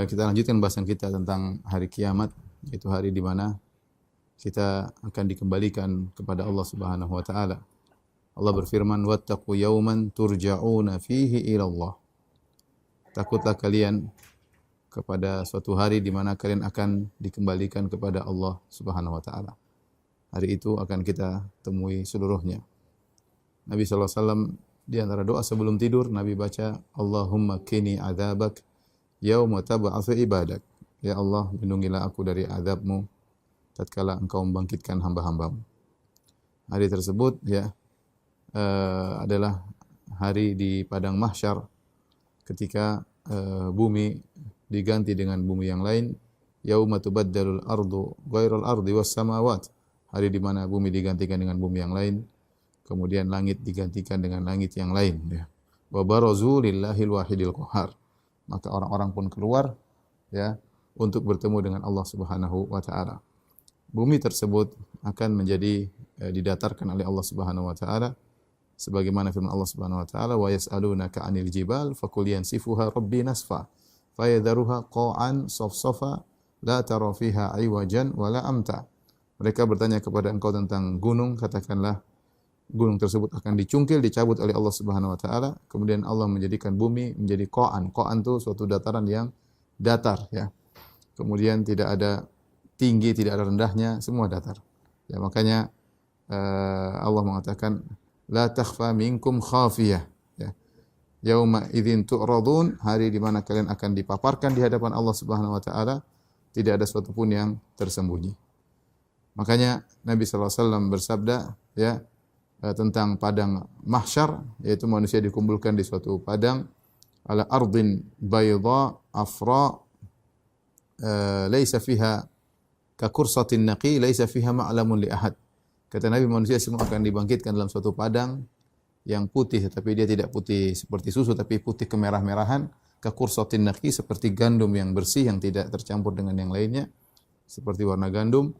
Kita lanjutkan bahasan kita tentang hari kiamat, yaitu hari di mana kita akan dikembalikan kepada Allah Subhanahu wa taala. Allah berfirman, "Wattaqu yawman turja'una fihi ila Allah." Takutlah kalian kepada suatu hari di mana kalian akan dikembalikan kepada Allah Subhanahu wa taala. Hari itu akan kita temui seluruhnya. Nabi sallallahu alaihi wasallam di antara doa sebelum tidur Nabi baca, "Allahumma qini adzabak yauma tab'atsu ibadak." Ya Allah, lindungilah aku dari azab-Mu tatkala Engkau membangkitkan hamba-hamba-Mu. Hari tersebut adalah hari di padang mahsyar ketika bumi diganti dengan bumi yang lain. Yauma tubaddalul ardu ghairal ardi was samawat. Hari di mana bumi digantikan dengan bumi yang lain, kemudian langit digantikan dengan langit yang lain, ya. Wa barazu lillahil wahidil qahhar. Maka orang-orang pun keluar, ya, untuk bertemu dengan Allah Subhanahu wa taala. Bumi tersebut akan menjadi didatarkan oleh Allah Subhanahu wa taala sebagaimana firman Allah Subhanahu wa taala, wa yas'alunaka 'anil jibal faqul yansifuha rabbi nasfa fayadharuha qa'an safsafa la tara fiha 'iwajan wala amta. Mereka bertanya kepada engkau tentang gunung, katakanlah gunung tersebut akan dicungkil, dicabut oleh Allah Subhanahu wa taala, kemudian Allah menjadikan bumi menjadi qa'an. Qa'an itu suatu dataran yang datar, ya. Kemudian tidak ada tinggi, tidak ada rendahnya, semua datar. Ya, makanya Allah mengatakan la takhfa minkum khafiyah, ya. Yauma idzin tu'radun, hari di mana kalian akan dipaparkan di hadapan Allah Subhanahu wa taala, tidak ada sesuatu pun yang tersembunyi. Makanya Nabi sallallahu alaihi wasallam bersabda, ya, tentang padang mahsyar, yaitu manusia dikumpulkan di suatu padang ala ardin bayda afra laisa fiha ka kursatin naqi laisa fiha ma'lamun li ahad. Kata Nabi, manusia semua akan dibangkitkan dalam suatu padang yang putih, tapi dia tidak putih seperti susu, tapi putih kemerah-merahan, ka kursatin naqi, seperti gandum yang bersih yang tidak tercampur dengan yang lainnya, seperti warna gandum.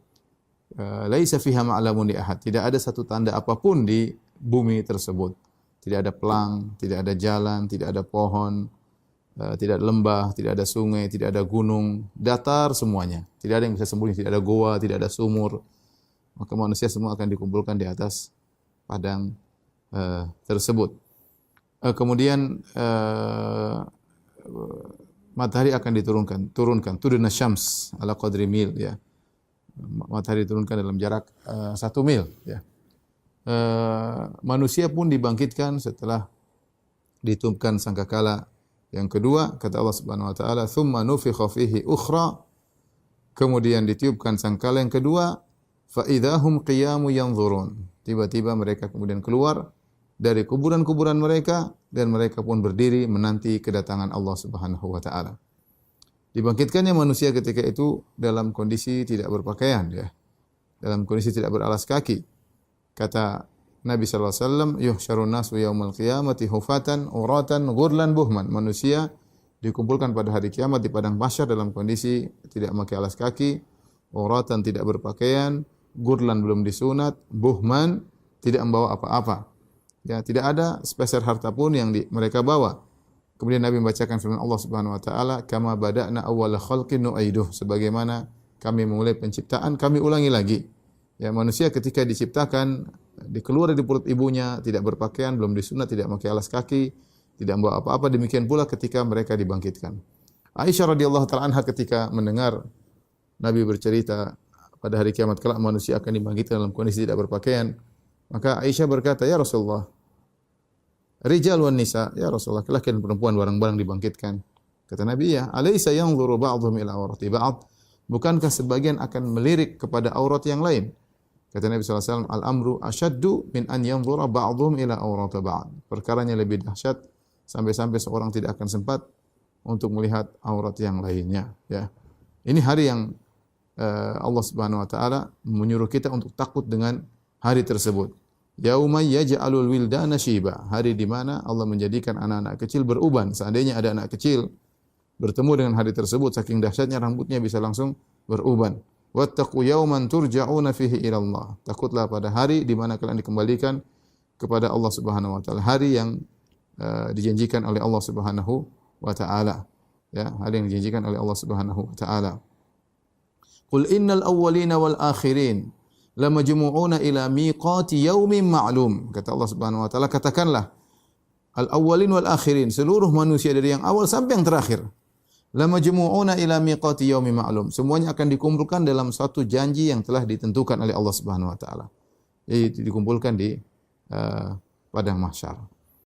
Laisa fiha ma'lamun li ahad. Tidak ada satu tanda apapun di bumi tersebut. Tidak ada pelang, tidak ada jalan, tidak ada pohon, tidak ada lembah, tidak ada sungai, tidak ada gunung, datar semuanya. Tidak ada yang bisa sembunyi, tidak ada goa, tidak ada sumur. Maka manusia semua akan dikumpulkan di atas padang tersebut. Kemudian matahari akan turunkan tuduna syams ala qadri mil, ya. Matahari diturunkan dalam jarak 1 mil, ya. Manusia pun dibangkitkan setelah ditiupkan sangkakala yang kedua. Kata Allah Subhanahu wa taala, "Tsumma nufikha fihi ukhra." Kemudian ditiupkan sangkakala yang kedua, fa idzahum qiyamun yanzurun. Tiba-tiba mereka kemudian keluar dari kuburan-kuburan mereka dan mereka pun berdiri menanti kedatangan Allah Subhanahu wa taala. Dibangkitkannya manusia ketika itu dalam kondisi tidak berpakaian, ya. Dalam kondisi tidak beralas kaki. Kata Nabi sallallahu alaihi wasallam, "Yuhsyarun nasu yaumal qiyamati hufatan uratan ghurlan buhman." Manusia dikumpulkan pada hari kiamat di padang mahsyar dalam kondisi tidak memakai alas kaki, uratan tidak berpakaian, ghurlan belum disunat, buhman tidak membawa apa-apa. Ya, tidak ada sepeser harta pun yang mereka bawa. Kemudian Nabi membacakan firman Allah Subhanahu wa taala, "Kama bada'na awwala khalqin nu'iduh." Sebagaimana kami memulai penciptaan, kami ulangi lagi. Ya, manusia ketika diciptakan, dikeluar dari perut ibunya, tidak berpakaian, belum disunat, tidak memakai alas kaki, tidak membawa apa-apa, demikian pula ketika mereka dibangkitkan. Aisyah radhiyallahu taala anha ketika mendengar Nabi bercerita pada hari kiamat kelak manusia akan dibangkitkan dalam kondisi tidak berpakaian, maka Aisyah berkata, "Ya Rasulullah, rijal wan nisa, ya Rasulullah, laki-laki dan perempuan barang-barang dibangkitkan." Kata Nabi, "Ya, alaysa yanzuru ba'dhum ila awrati ba'd?" Bukankah sebagian akan melirik kepada aurat yang lain? Kata Nabi sallallahu alaihi wasallam, "Al-amru asyaddu min an yanzura ba'dhum ila awrati ba'd." Perkaranya lebih dahsyat sampai-sampai seorang tidak akan sempat untuk melihat aurat yang lainnya, ya. Ini hari yang Allah Subhanahu wa taala menyuruh kita untuk takut dengan hari tersebut. Yauma yaj'alul wildana syiba, hari di mana Allah menjadikan anak-anak kecil beruban. Seandainya ada anak kecil bertemu dengan hari tersebut, saking dahsyatnya rambutnya bisa langsung beruban. Wattaqu yawman turja'una fihi ila Allah. Takutlah pada hari di mana kalian dikembalikan kepada Allah Subhanahu wa taala. Hari yang dijanjikan oleh Allah Subhanahu wa taala. Ya, hal yang dijanjikan oleh Allah Subhanahu wa taala. Qul innal awwalina wal akhirin lamajmu'una ila miqati yaumin ma'lum. Kata Allah Subhanahu wa taala, katakanlah al awwalin wal akhirin, seluruh manusia dari yang awal sampai yang terakhir. Lamajmu'una ila miqati yaumin ma'lum. Semuanya akan dikumpulkan dalam satu janji yang telah ditentukan oleh Allah Subhanahu wa taala. Jadi dikumpulkan di padang mahsyar.